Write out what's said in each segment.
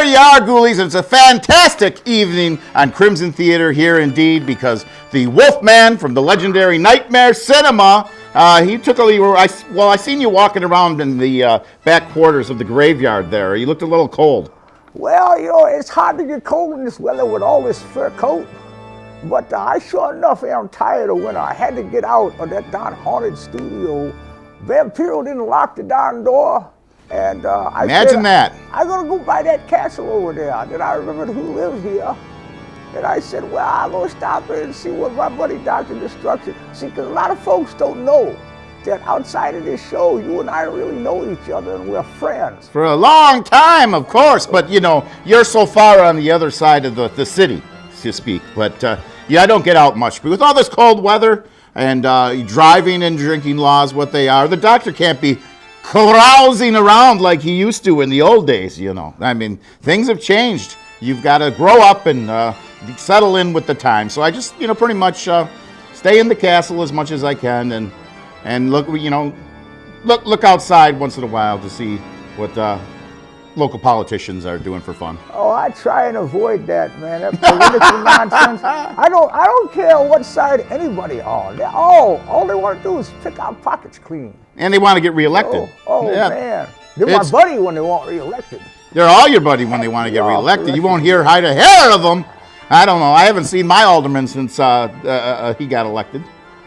there you are, ghoulies. It's a fantastic evening on Crimson Theater here indeed, because the Wolfman from the legendary Nightmare Cinema, he took a, I seen you walking around in the back quarters of the graveyard there. You looked a little cold. Well, it's hard to get cold in this weather with all this fur coat. But I sure enough am tired of winter. I had to get out of that darn haunted studio. Vampiro didn't lock the darn door. And I Imagine that. I'm going to go by that castle over there. Then I remembered who lives here. And I said, well, I'll go stop there and see what my buddy Dr. Destruction. See, because a lot of folks don't know that outside of this show, you and I really know each other and we're friends. For a long time, of course. But, you're so far on the other side of the city, to speak. But, I don't get out much. But with all this cold weather and driving and drinking laws, what they are, the doctor can't be carousing around like he used to in the old days, I mean, things have changed. You've got to grow up and settle in with the time. So I just, pretty much stay in the castle as much as I can and look, look outside once in a while to see what local politicians are doing for fun. Oh, I try and avoid that, man. That political nonsense. I don't care what side anybody on. All they want to do is pick our pockets clean. And they want to get reelected. Oh yeah. Man. They're my buddy when they want reelected. They're all your buddy when they want to get reelected. You won't hear hide a hair of them. I don't know. I haven't seen my alderman since he got elected.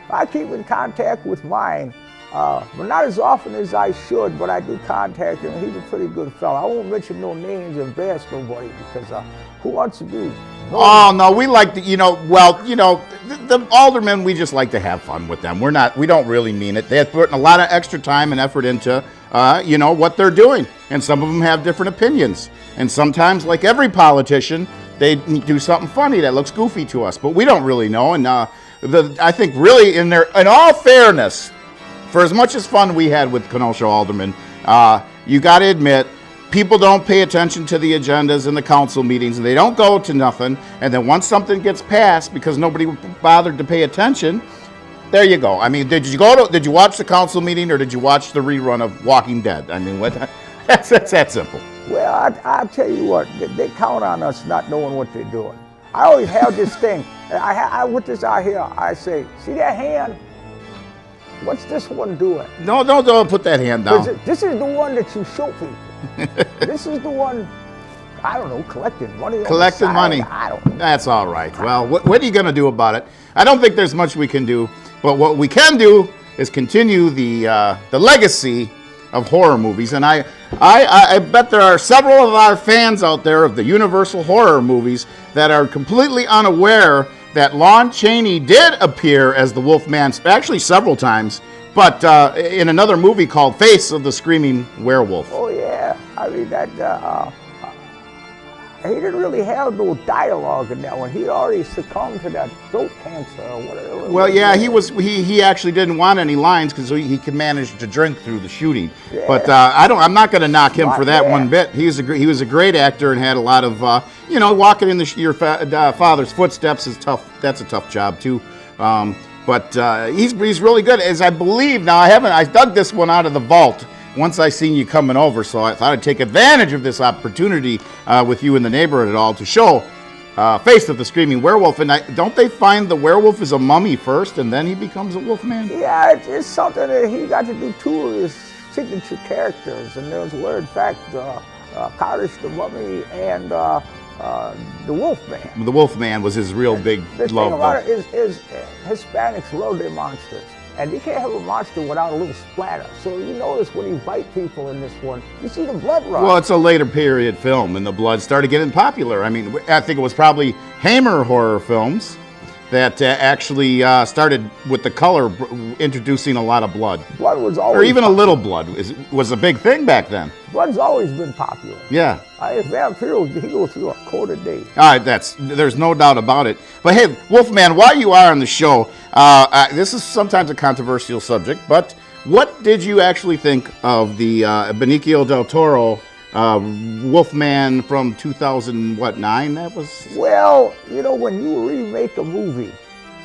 I keep in contact with mine, but not as often as I should, but I do contact him. He's a pretty good fella. I won't mention no names and embarrass nobody, because who wants to do? Oh, no, we like to, the aldermen, we just like to have fun with them. We don't really mean it. They're putting a lot of extra time and effort into, what they're doing. And some of them have different opinions. And sometimes, like every politician, they do something funny that looks goofy to us. But we don't really know. And I think really, in all fairness, for as much as fun we had with Kenosha aldermen, you got to admit, people don't pay attention to the agendas in the council meetings, and they don't go to nothing. And then once something gets passed, because nobody bothered to pay attention, there you go. I mean, did you watch the council meeting, or did you watch the rerun of Walking Dead? I mean, that's that simple. Well, I'll tell you what, they count on us not knowing what they're doing. I always have this thing. I with this out here, I say, see that hand? What's this one doing? No, don't put that hand down. This is the one that you show people. This is the one, I don't know, collecting money. Collecting money. I don't know. That's all right. Well, what are you going to do about it? I don't think there's much we can do. But what we can do is continue the legacy of horror movies. And I bet there are several of our fans out there of the Universal horror movies that are completely unaware that Lon Chaney did appear as the Wolfman, actually several times, but in another movie called Face of the Screaming Werewolf. Oh, yeah. I mean, that he didn't really have no dialogue in that one. He already succumbed to that throat cancer or whatever. Well, yeah, he actually didn't want any lines because he could manage to drink through the shooting. Yeah. But I'm not going to knock him for that one bit. He was a great actor and had a lot of walking in your father's footsteps is tough. That's a tough job too. But he's really good. As I believe now, I dug this one out of the vault once I seen you coming over, so I thought I'd take advantage of this opportunity with you in the neighborhood at all to show Face of the Screaming Werewolf. And don't they find the werewolf is a mummy first, and then he becomes a Wolfman? Yeah, it's something that he got to do two of his signature characters, and those were, in fact, Kaddish the Mummy and the Wolfman. The Wolfman was his real big the love. The thing about it is Hispanics love their monsters. And you can't have a monster without a little splatter. So you notice when you bite people in this one, you see the blood run. Well, it's a later period film, and the blood started getting popular. I mean, I think it was probably Hammer horror films that actually started with the color introducing a lot of blood. Blood was always or even popular. A little blood was a big thing back then. Blood's always been popular. Yeah. Vampiro, he goes through a quart a day. All right, there's no doubt about it. But hey, Wolfman, while you are on the show, this is sometimes a controversial subject, but what did you actually think of the Benicio del Toro Wolfman from 2009? That was. Well, when you remake a movie,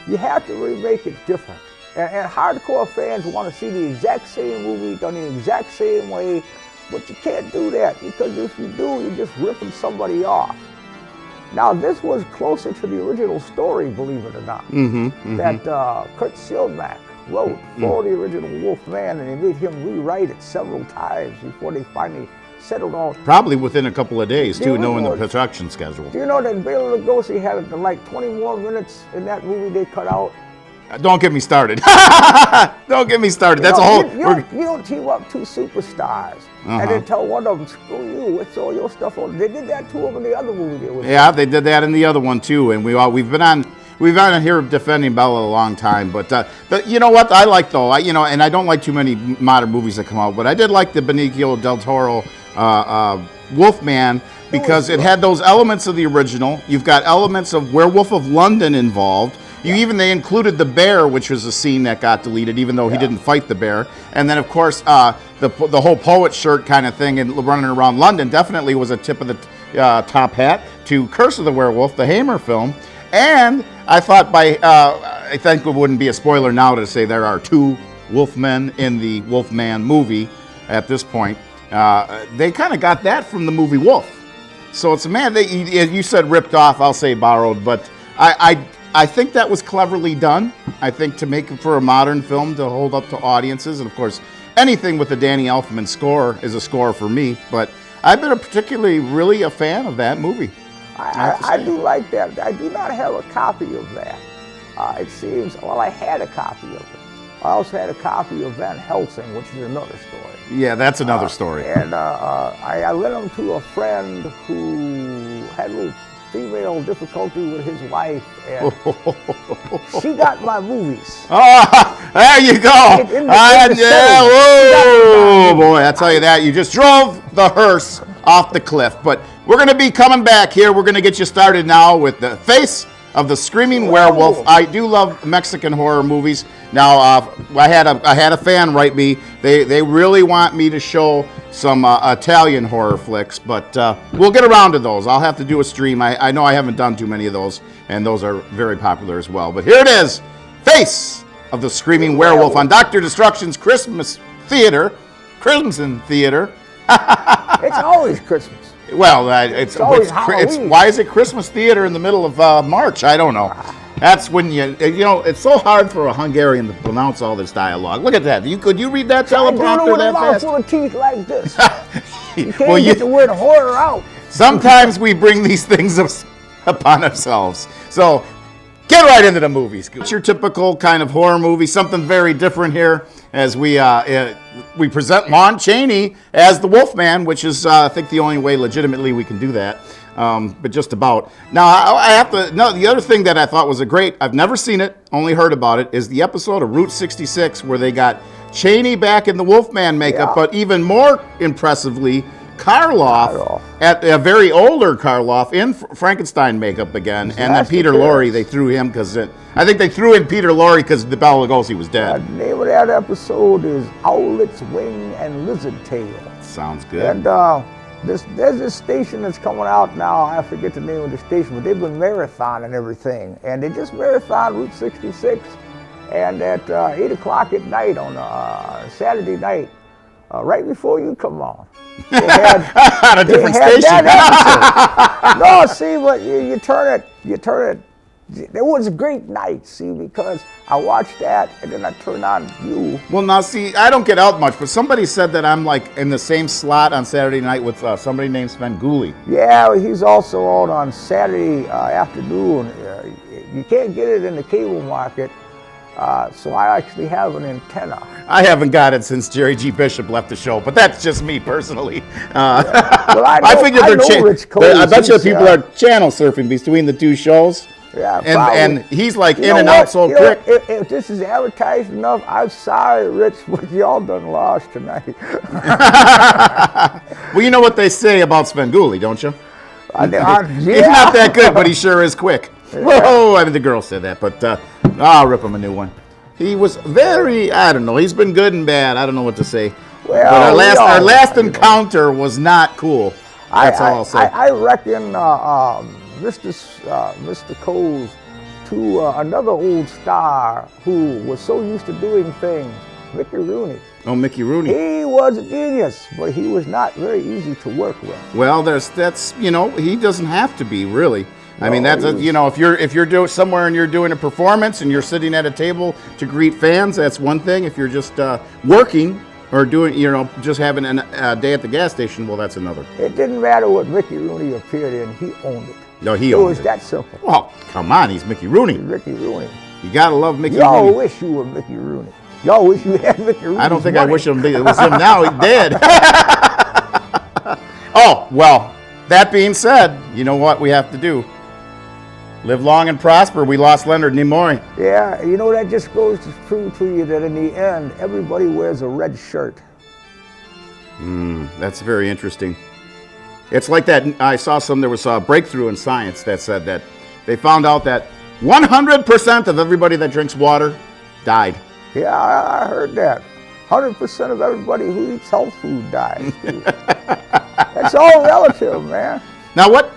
you have to remake it different. And hardcore fans want to see the exact same movie done the exact same way. But you can't do that, because if you do, you're just ripping somebody off. Now, this was closer to the original story, believe it or not, that Kurt Sielmak wrote for the original Wolfman, and they made him rewrite it several times before they finally settled on. Probably within a couple of days, too, knowing the production schedule. Do you know that Bela Lugosi had like 20 more minutes in that movie they cut out? Don't get me started. Don't get me started. That's a whole... You don't team up two superstars and then tell one of them, screw you, what's all your stuff on? They did that to him in the other movie they was in. Yeah, they did that in the other one, too, and we've been on here defending Bella a long time, but you know what I like, though, and I don't like too many modern movies that come out, but I did like the Benicio del Toro Wolfman, because it had those elements of the original. You've got elements of Werewolf of London involved. They included the bear, which was a scene that got deleted, even though he didn't fight the bear. And then, of course, the whole poet shirt kind of thing and running around London definitely was a tip of the top hat to Curse of the Werewolf, the Hammer film. And I thought I think it wouldn't be a spoiler now to say there are two Wolfmen in the Wolfman movie at this point. They kind of got that from the movie Wolf. So it's you said ripped off, I'll say borrowed, but I think that was cleverly done. I think to make it for a modern film to hold up to audiences, and of course, anything with the Danny Elfman score is a score for me. But I've been really a fan of that movie. I do like that. I do not have a copy of that. It seems, I had a copy of it. I also had a copy of Van Helsing, which is another story. Yeah, that's another story. And I lent them to a friend who had a little female difficulty with his wife, and she got my movies. Oh, there you go. Whoa, boy, I tell you that. You just drove the hearse off the cliff. But we're going to be coming back here. We're going to get you started now with the Face of the Screaming Werewolf. I do love Mexican horror movies. Now, I had a fan write me. They really want me to show some Italian horror flicks, but we'll get around to those. I'll have to do a stream. I know I haven't done too many of those, and those are very popular as well. But here it is, Face of the Screaming Werewolf on Dr. Destruction's Crimson Theater. It's always Christmas. Well, it's why is it Christmas theater in the middle of March? I don't know. That's when it's so hard for a Hungarian to pronounce all this dialogue. Look at that. Could you read that teleprompter that fast? Full of teeth like this. You can't get the word horror out. Sometimes we bring these things upon ourselves. So get right into the movies. It's your typical kind of horror movie, something very different here as we present Lon Chaney as the Wolfman, which is, I think, the only way legitimately we can do that. But just about. Now, I have to, the other thing that I thought was I've never seen it, only heard about it, is the episode of Route 66 where they got Chaney back in the Wolfman makeup, but even more impressively, Karloff, at a very older Karloff in Frankenstein makeup again, and then Peter Lorre, they threw him because I think they threw in Peter Lorre because the Bela Lugosi was dead. The name of that episode is Owlet's Wing and Lizard Tail. Sounds good. And there's this station that's coming out now. I forget the name of the station, but they've been marathon and everything, and they just marathon Route 66, and at 8 o'clock at night on Saturday night, right before you come on. They had, a different station. No, see, but you turn it. It was a great night, see, because I watched that and then I turned on you. Well, now, see, I don't get out much, but somebody said that I'm like in the same slot on Saturday night with somebody named Sven Gulli. Yeah, he's also out on Saturday afternoon. You can't get it in the cable market. So I actually have an antenna. I haven't got it since Jerry G. Bishop left the show, but that's just me personally. Well, I figured I bet you people are channel surfing between the two shows. Yeah, and he's like in and out so quick. If this is advertised enough, I'm sorry, Rich, but y'all done lost tonight. Well, you know what they say about Sven Gulli, don't you? He's not that good, but he sure is quick. Whoa, I mean, the girl said that, but I'll rip him a new one. He was very, I don't know, he's been good and bad. I don't know what to say. Well, but our last encounter was not cool. That's all I'll say. I reckon Mr. Coles to another old star who was so used to doing things, Mickey Rooney. Oh, Mickey Rooney. He was a genius, but he was not very easy to work with. Well, that's he doesn't have to be really. I mean, No, that's if you're doing somewhere and you're doing a performance and you're sitting at a table to greet fans, that's one thing. If you're just working or doing, just having a day at the gas station, well, that's another. It didn't matter what Mickey Rooney appeared in; he owned it. No, he It owned was it. that simple. Well, come on, he's Mickey Rooney. Mickey Rooney. You gotta love Mickey Y'all Rooney. wish you were Mickey Rooney. Y'all wish you had Mickey Rooney. I don't think I wish it was him now. He's dead. Oh, well, that being said, you know what we have to do? Live long and prosper. We lost Leonard Nimoy. Yeah, that just goes to prove to you that in the end, everybody wears a red shirt. That's very interesting. It's like that. I saw there was a breakthrough in science that said that they found out that 100% of everybody that drinks water died. Yeah, I heard that. 100% of everybody who eats health food dies, too. It's all relative, man. Now, what?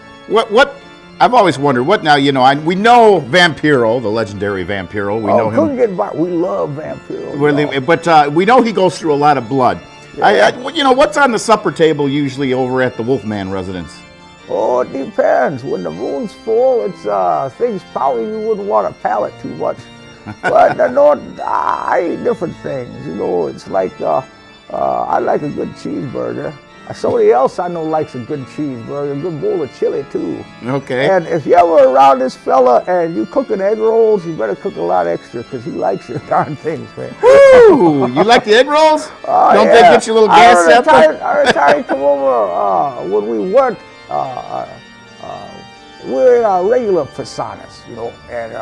I've always wondered what. Now, we know Vampiro, the legendary Vampiro. We know him. Couldn't get by. We love Vampiro. But we know he goes through a lot of blood. Yeah. What's on the supper table usually over at the Wolfman residence? Oh, it depends. When the moon's full, it's things probably you wouldn't want to palate too much. But I eat different things. It's like I like a good cheeseburger. Somebody else I know likes a good cheeseburger, a good bowl of chili too. Okay. And if you're ever around this fella and you cooking egg rolls, you better cook a lot extra because he likes your darn things, man. Woo! You like the egg rolls? Don't they get you a little gas up there? Every time he come over, when we weren't, we were in our regular personas, and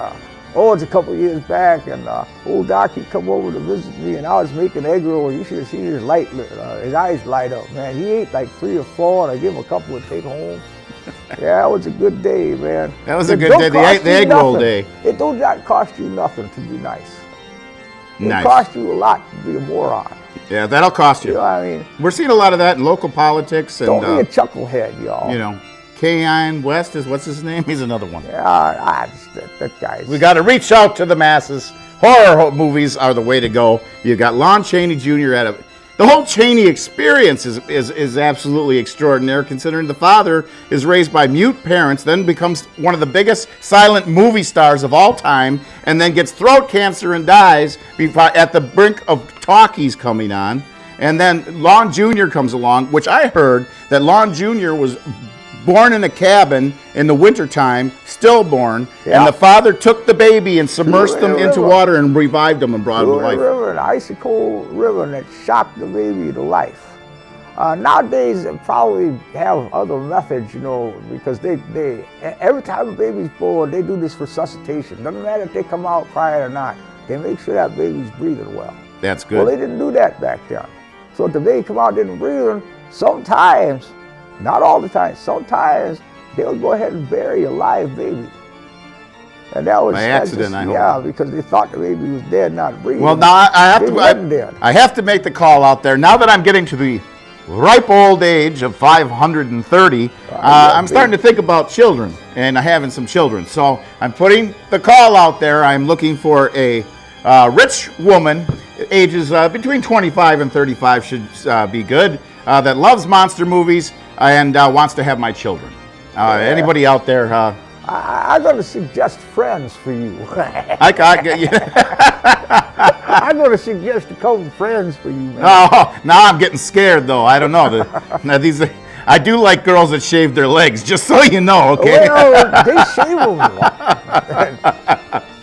it's a couple of years back, and old Doc, he come over to visit me, and I was making egg rolls. You should have seen his eyes light up, man. He ate like 3 or 4, and I gave him a couple to take home. Yeah, it was a good day, man. That was a good day, the egg roll day. It don't not cost you nothing to be nice. Nice. It costs you a lot to be a moron. Yeah, that'll cost you. You know what I mean? We're seeing a lot of that in local politics. And, don't be a chucklehead, y'all. Kane West what's his name? He's another one. Yeah, that guy's... We got to reach out to the masses. Horror movies are the way to go. You got Lon Chaney Jr. The whole Chaney experience is absolutely extraordinary, considering the father is raised by mute parents, then becomes one of the biggest silent movie stars of all time, and then gets throat cancer and dies at the brink of talkies coming on. And then Lon Jr. comes along, which I heard that Lon Jr. was born in a cabin in the wintertime, stillborn, and the father took the baby and submersed him into water and revived him and brought him to life. River, an icy cold river that shocked the baby to life. Nowadays, they probably have other methods, because they every time a baby's born, they do this resuscitation. Doesn't matter if they come out crying or not. They make sure that baby's breathing well. That's good. Well, they didn't do that back then. So if the baby come out didn't breathing, sometimes, not all the time, sometimes they'll go ahead and bury a live baby. And that was by accident, I hope. Yeah, because they thought the baby was dead, not breathing. Well, now I have to make the call out there. Now that I'm getting to the ripe old age of 530, I'm starting to think about children and having some children. So I'm putting the call out there. I'm looking for a rich woman, ages between 25 and 35 should be good, that loves monster movies and wants to have my children. Anybody out there? I'm going to suggest friends for you. I'm going to suggest a couple friends for you, man. Oh, now I'm getting scared, though. I don't know. I do like girls that shave their legs, just so you know, okay? Well, they shave them.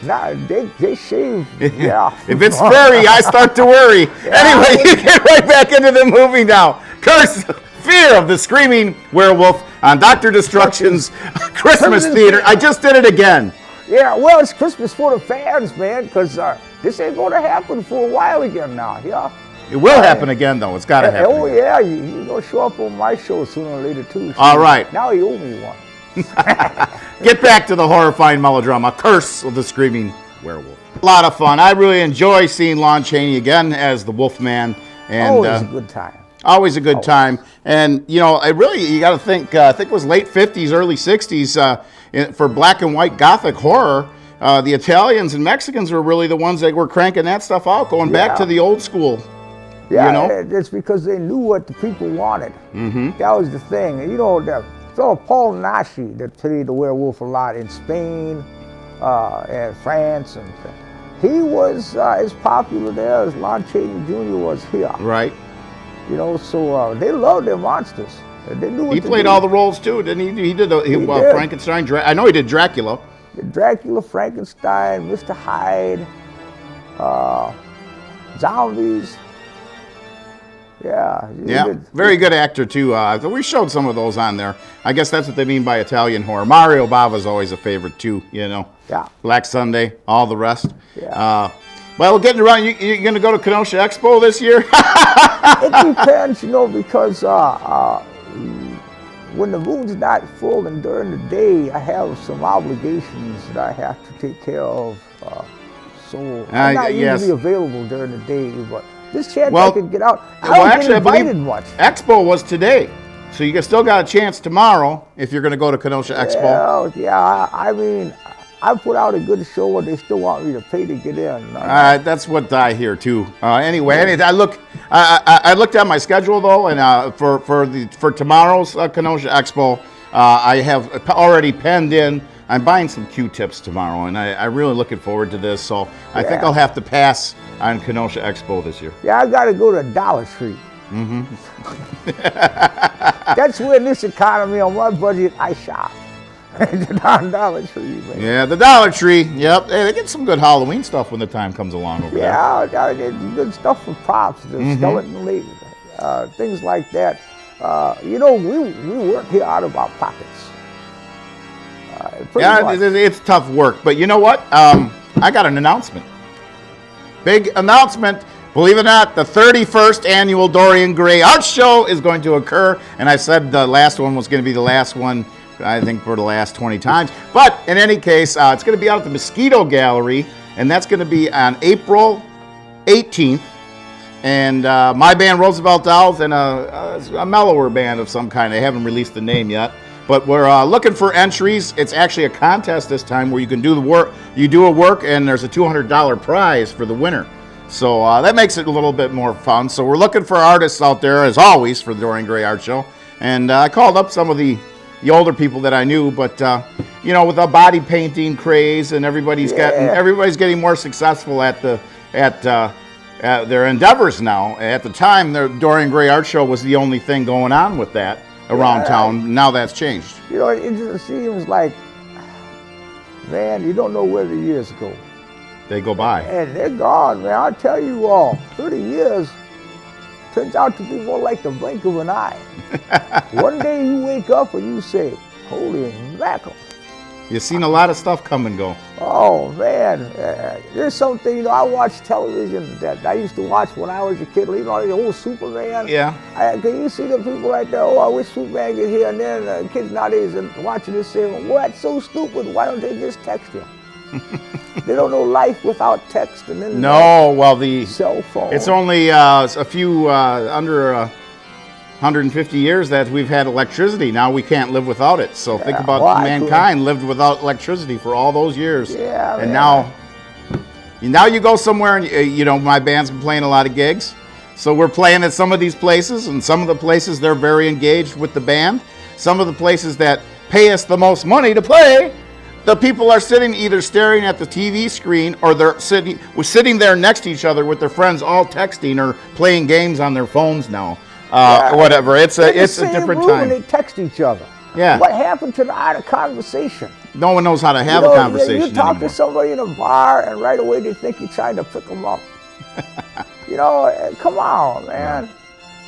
Nah, they shave, yeah. If it's furry, I start to worry. Anyway, you get right back into the movie now. Curse, Fear of the Screaming Werewolf on Dr. Destruction's Christmas Theater. I just did it again. Yeah, well, it's Christmas for the fans, man, because this ain't going to happen for a while again now, yeah? It will happen again, though. It's got to happen. Oh, yeah, you're going to show up on my show sooner or later, too. So all right. Now you owe me one. Get back to the horrifying melodrama, Curse of the Screaming Werewolf. A lot of fun. I really enjoy seeing Lon Chaney again as the Wolfman. And, always a good time. Always a good time. And, you got to think, I think it was late 50s, early 60s, for black and white Gothic horror, the Italians and Mexicans were really the ones that were cranking that stuff out, going back to the old school. Yeah, you know? it's because they knew what the people wanted. Mm-hmm. That was the thing. And, you know, the fellow Paul Nashi that played the werewolf a lot in Spain and France, and he was as popular there as Lon Chaney Jr. was here. Right. You know, so they loved their monsters. They knew what He to played do. all the roles too, didn't he? He did did. Frankenstein. I know he did Dracula. Dracula, Frankenstein, Mr. Hyde, zombies. Yeah. Yeah, very good actor too. We showed some of those on there. I guess that's what they mean by Italian horror. Mario Bava's always a favorite too, you know. Yeah. Black Sunday, all the rest. Yeah. Well, we're getting around. You're going to go to Kenosha Expo this year? It depends, you know, because when the moon's not full and during the day, I have some obligations that I have to take care of. So I'm not usually available during the day, but this chance I could get out. I don't get invited much. Expo was today, so you still got a chance tomorrow if you're going to go to Kenosha Expo. Yeah, I mean, I put out a good show, and they still want me to pay to get in. That's what I hear too. Anyway, I looked at my schedule though, and for tomorrow's Kenosha Expo, I have already penned in. I'm buying some Q-tips tomorrow, and I'm really looking forward to this. So I think I'll have to pass on Kenosha Expo this year. Yeah, I got to go to Dollar Tree. Mm-hmm. That's where in this economy, on my budget, I shop. The Dollar Tree, man. Yeah, the Dollar Tree. Yep, hey, they get some good Halloween stuff when the time comes along over there. Yeah, good stuff for props, the skeleton, things like that. You know, we work here out of our pockets. It's tough work, but you know what? I got an announcement. Big announcement. Believe it or not, the 31st annual Dorian Gray Art Show is going to occur, and I said the last one was going to be the last one, I think, for the last 20 times. But in any case, it's going to be out at the Mosquito Gallery, and that's going to be on April 18th. And my band, Roosevelt Dolls, and a mellower band of some kind. They haven't released the name yet. But we're looking for entries. It's actually a contest this time where you can do the work. You do a work, and there's a $200 prize for the winner. So that makes it a little bit more fun. So we're looking for artists out there, as always, for the Dorian Gray Art Show. And I called up some of the older people that I knew, but you know, with the body painting craze, and everybody's getting more successful at their endeavors now. At the time, the Dorian Gray Art Show was the only thing going on with that around town. Now that's changed. You know, it just seems like, man, you don't know where the years go. They go by. And they're gone, man. I'll tell you all, 30 years turns out to be more like the blink of an eye. One day you wake up and you say, holy mackerel. You've seen a lot of stuff come and go. Oh, man. There's something, you know, I watch television that I used to watch when I was a kid. You know, the old Superman. Yeah. Can you see the people like that? Oh, I wish Superman get here. And then kids nowadays are watching this saying, well, that's so stupid. Why don't they just text him? They don't know life without text and then the cell phone. It's only a few under 150 years that we've had electricity. Now we can't live without it. So think about mankind lived without electricity for all those years. Yeah, and now you go somewhere, and you know, my band's been playing a lot of gigs. So we're playing at some of these places, and some of the places they're very engaged with the band. Some of the places that pay us the most money to play, the people are either staring at the TV screen, or they're sitting there next to each other with their friends, all texting or playing games on their phones now. Whatever. It's a different time. And they text each other. Yeah. What happened to the art of conversation? No one knows how to have a conversation You talk anymore. to somebody in a bar, and right away they think you're trying to pick them up. You know, come on, man.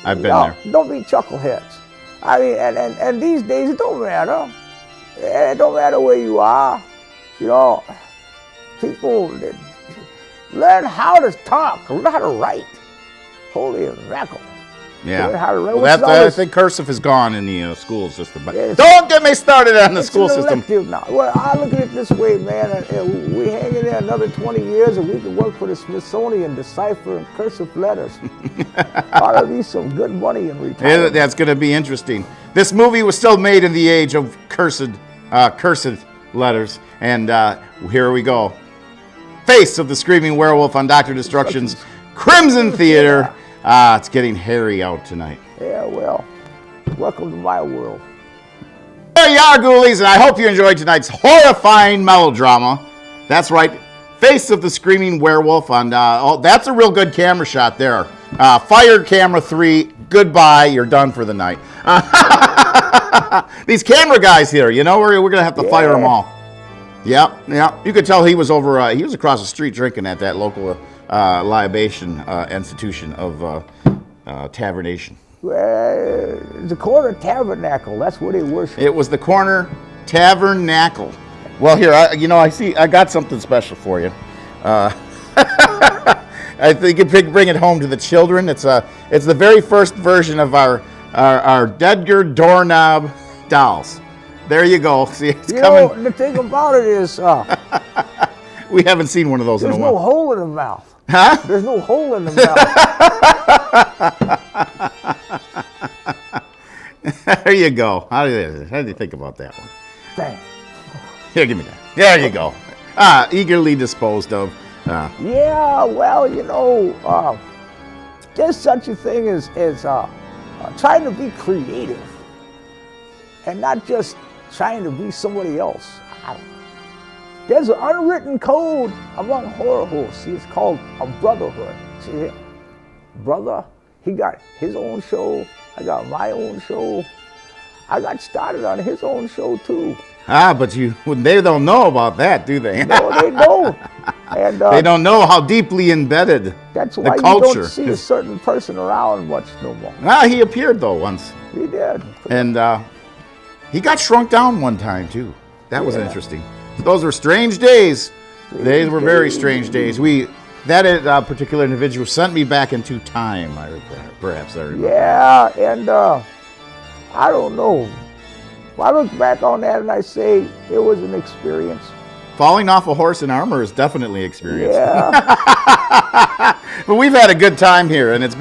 I've been there. Don't be chuckleheads. I mean, and these days it don't matter. It don't matter where you are. You know, people learn how to talk, learn how to write. Holy mackerel. Yeah. Well, I think cursive is gone in the school system. But don't get me started on the school system. Now. Well, I look at it this way, man. We hang in there another 20 years, and we can work for the Smithsonian, decipher cursive letters. Ought to be some good money in retirement. That's going to be interesting. This movie was still made in the age of cursed letters, and here we go. Face of the Screaming Werewolf on Dr. Destruction's Crimson Theater. It's getting hairy out tonight. Yeah, well, welcome to my world. There you are, ghoulies, and I hope you enjoyed tonight's horrifying melodrama. That's right, Face of the Screaming Werewolf. On that's a real good camera shot there. Fire camera 3, goodbye, you're done for the night. These camera guys here, you know, we're going to have to fire them all. Yeah. You could tell he was over, he was across the street drinking at that local libation institution of Tavernation. The corner tabernacle, that's where they worship. It was the corner tabernacle. Well, here, I got something special for you. I think you could bring it home to the children. It's the very first version of our Dedgar doorknob dolls. There you go. See, it's coming. Know, the thing about it is, we haven't seen one of those in a while. There's no hole in the mouth. Huh? There's no hole in the mouth. There you go. How do you think about that one? Thanks. Here, give me that. There you go. Eagerly disposed of. Yeah, well, there's such a thing as trying to be creative and not just trying to be somebody else. There's an unwritten code among horror hosts. See, it's called a brotherhood. See, brother, he got his own show. I got my own show. I got started on his own show too. But they don't know about that, do they? No, they don't. And they don't know how deeply embedded that's why the culture. You don't see a certain person around much no more. He appeared though once. He did. And he got shrunk down one time too. That was interesting. Those were strange days. They were very strange days. That particular individual sent me back into time. Perhaps I remember. Yeah, and I don't know. I look back on that and I say it was an experience. Falling off a horse in armor is definitely an experience. Yeah. But we've had a good time here, and it's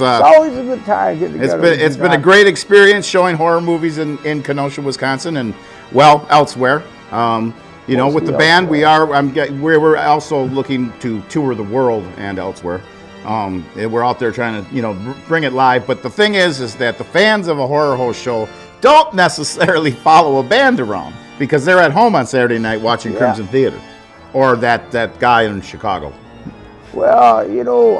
always a good time getting together. It's been a great experience showing horror movies in Kenosha, Wisconsin, and elsewhere. With the band, we're also looking to tour the world and elsewhere. We're out there trying to bring it live. But the thing is that the fans of a horror host show don't necessarily follow a band around because they're at home on Saturday night watching Crimson Theater or that guy in Chicago. Well,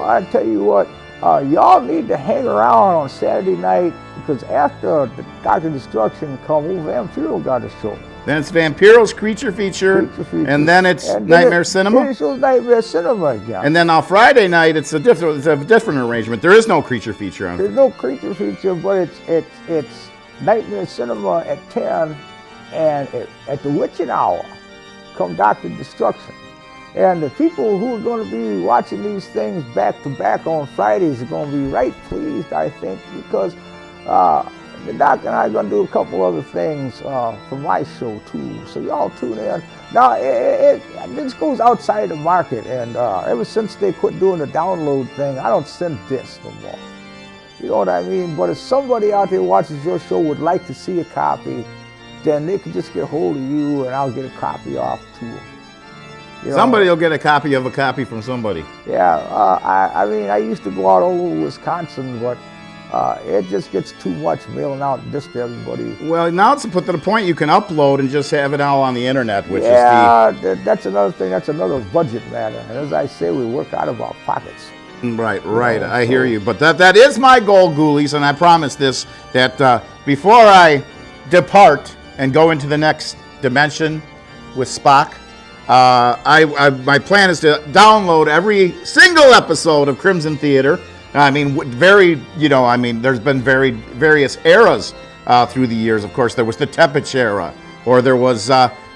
I tell you what, y'all need to hang around on Saturday night because after the Dr. Destruction Vampiro got a show. Then it's Vampiro's Creature Feature, and then it's Nightmare Cinema. Then it's Nightmare Cinema again. And then on Friday night, it's a different arrangement. There is no Creature Feature on. There's no Creature Feature, but it's Nightmare Cinema at 10, and at the witching hour come Dr. Destruction. And the people who are going to be watching these things back to back on Fridays are going to be right pleased, I think, because the doc and I are going to do a couple other things for my show too. So y'all tune in. Now, this goes outside the market, and ever since they quit doing the download thing, I don't send discs no more. You know what I mean? But if somebody out there watches your show would like to see a copy, then they can just get a hold of you, and I'll get a copy off to them. Somebody will get a copy of a copy from somebody. Yeah, I used to go out all over Wisconsin, but it just gets too much mailing out just to everybody. Well, now it's put to the point you can upload and just have it all on the internet, which is that's another thing. That's another budget matter. And as I say, we work out of our pockets. Right. I hear you. But that is my goal, ghoulies, and I promise this, that before I depart and go into the next dimension with Spock, my plan is to download every single episode of Crimson Theater. I mean, there's been various eras through the years. Of course, there was the Tepich era, or there was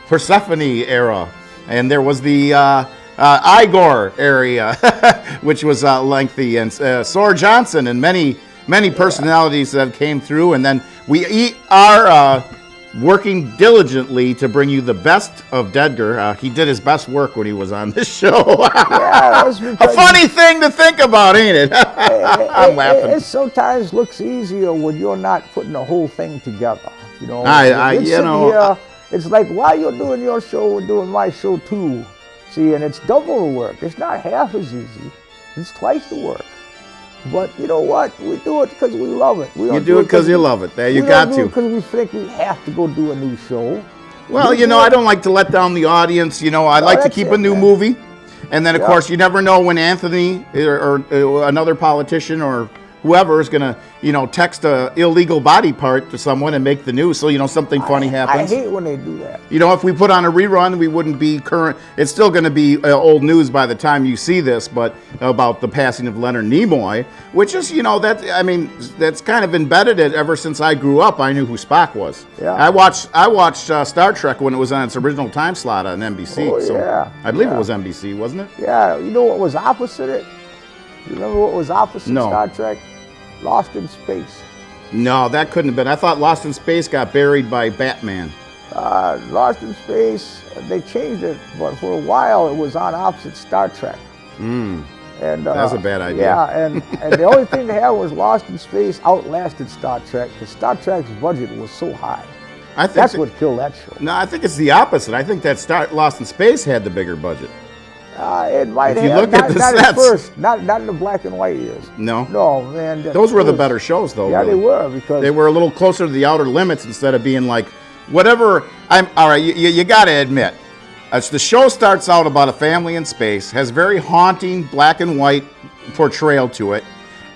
Persephone era, and there was the Igor area, which was lengthy, and Sor Johnson, and many personalities that came through. And then we are working diligently to bring you the best of Dedgar. He did his best work when he was on this show. A funny thing to think about, ain't it? I'm laughing. It sometimes looks easier when you're not putting the whole thing together. It's like while you're doing your show, we're doing my show too. See, and it's double the work. It's not half as easy. It's twice the work. But you know what? We do it because we love it. We You don't do it because you love it. There, you got We don't do it to. because we think we have to go do a new show. Well, you know, I don't like to let down the audience. You know, I like to that's keep it, a new man. movie. And then, of Yeah. course, you never know when Anthony or another politician or whoever is going to, you know, text a illegal body part to someone and make the news. So, you know, something funny I happens. hate when they do that. You know, if we put on a rerun, we wouldn't be current. It's still going to be old news by the time you see this, but about the passing of Leonard Nimoy, which is, you know, that's kind of embedded it ever since I grew up. I knew who Spock was. Yeah. I watched Star Trek when it was on its original time slot on NBC. Oh, so yeah. I believe Yeah. it was NBC, wasn't it? Yeah, you know what was opposite it? You remember what was opposite No. Star Trek? Lost in Space. No, that couldn't have been. I thought Lost in Space got buried by Batman. Lost in Space, they changed it, but for a while it was on opposite Star Trek. And That's a bad idea. Yeah, and the only thing they had was Lost in Space outlasted Star Trek because Star Trek's budget was so high. I think That's what killed that show. No, I think it's the opposite. I think that Lost in Space had the bigger budget. It might If you have, look at the not sets. at first, not in the black and white years. No? No, man. Those were the better shows, though. Yeah, really. they were because They were a little closer to the outer limits instead of being like, whatever. All right, you got to admit, as the show starts out about a family in space, has very haunting black and white portrayal to it,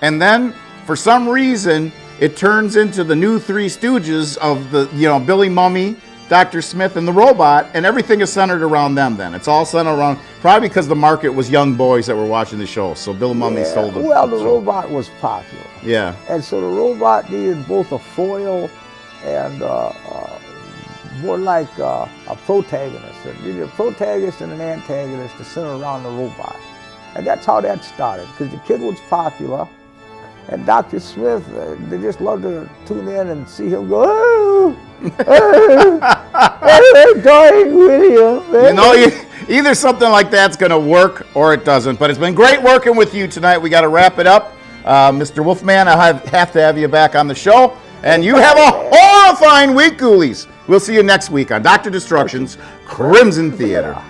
and then for some reason it turns into the new Three Stooges of the, you know, Billy Mummy, Dr. Smith, and the robot, and everything is centered around them. Then it's all centered around, probably because the market was young boys that were watching the show. So Bill Mummy stole the Well, the show. robot was popular. Yeah. And so the robot needed both a foil and more like a protagonist. It needed a protagonist and an antagonist to center around the robot. And that's how that started, because the kid was popular. And Dr. Smith, they just loved to tune in and see him go, oh, I'm dying with you. You know, either something like that's going to work or it doesn't. But it's been great working with you tonight. We got to wrap it up. Mr. Wolfman, I have to have you back on the show. And you have a horrifying week, Ghoulies. We'll see you next week on Dr. Destruction's Crimson Theater.